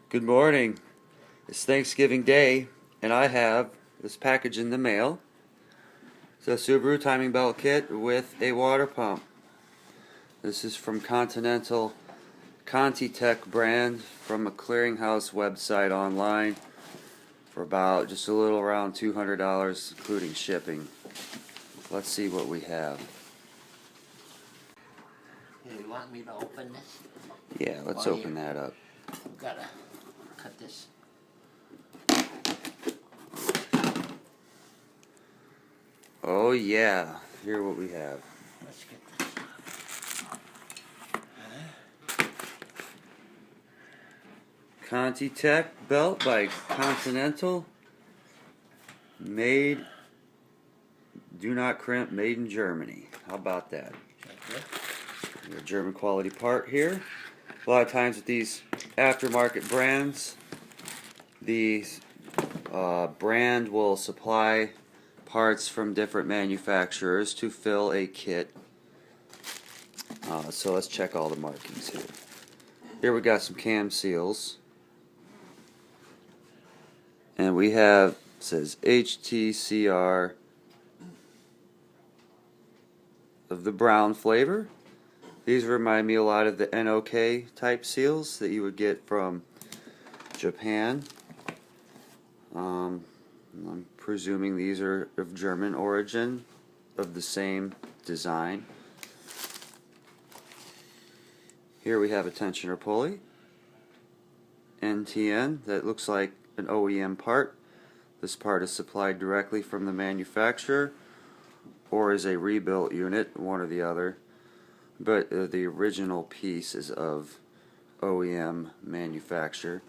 Good morning. It's Thanksgiving Day, and I have this package in the mail. It's a Subaru timing belt kit with a water pump. This is from Continental Contitech brand from a clearinghouse website online for about just a little around $200, including shipping. Let's see what we have. You want me to open this? Yeah, let's open that up. Gotta cut this. Oh yeah, here's what we have. Let's get this. Contitech belt by Continental. Made, do not crimp, made in Germany. How about that? A German quality part here. A lot of times with these aftermarket brands, the brand will supply parts from different manufacturers to fill a kit. So let's check all the markings here. Here we got some cam seals. And we have, says HTCR of the brown flavor. These remind me a lot of the NOK type seals that you would get from Japan. I'm presuming these are of German origin, of the same design. Here we have a tensioner pulley. NTN, that looks like an OEM part. This part is supplied directly from the manufacturer or is a rebuilt unit, one or the other. But the original piece is of OEM manufacturer.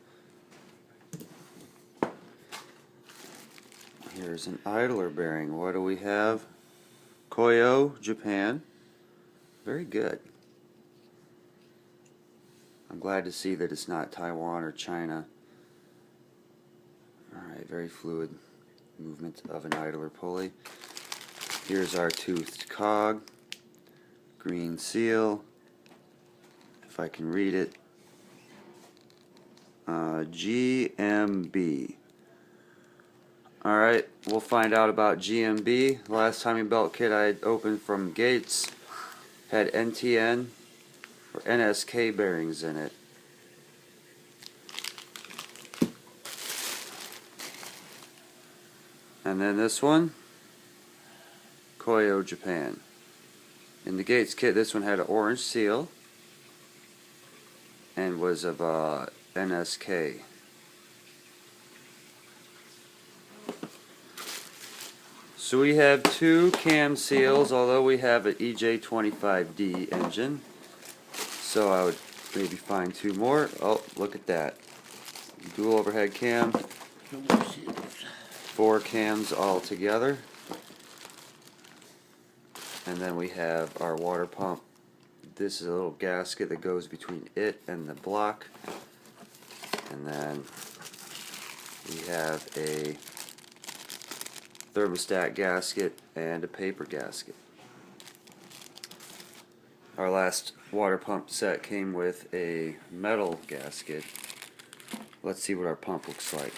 Here's an idler bearing. What do we have? Koyo, Japan. Very good. I'm glad to see that it's not Taiwan or China. Alright, very fluid movement of an idler pulley. Here's our toothed cog. Green seal. If I can read it. GMB. Alright, we'll find out about GMB. The last timing belt kit I had opened from Gates had NTN or NSK bearings in it. And then this one, Koyo, Japan. In the Gates kit, this one had an orange seal and was of NSK. So we have two cam seals, although we have an EJ25D engine. So I would maybe find two more. Oh, look at that. Dual overhead cam. 4 cams all together. And then we have our water pump. This is a little gasket that goes between it and the block. And then we have a thermostat gasket and a paper gasket. Our last water pump set came with a metal gasket. Let's see what our pump looks like.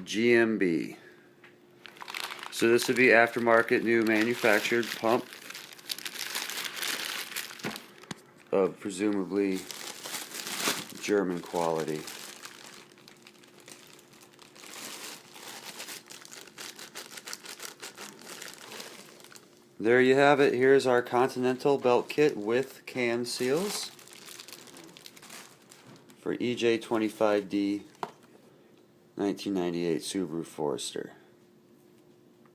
GMB. So this would be aftermarket, new manufactured pump of presumably German quality. There you have it. Here's our Continental belt kit with cam seals for EJ25D 1998 Subaru Forester.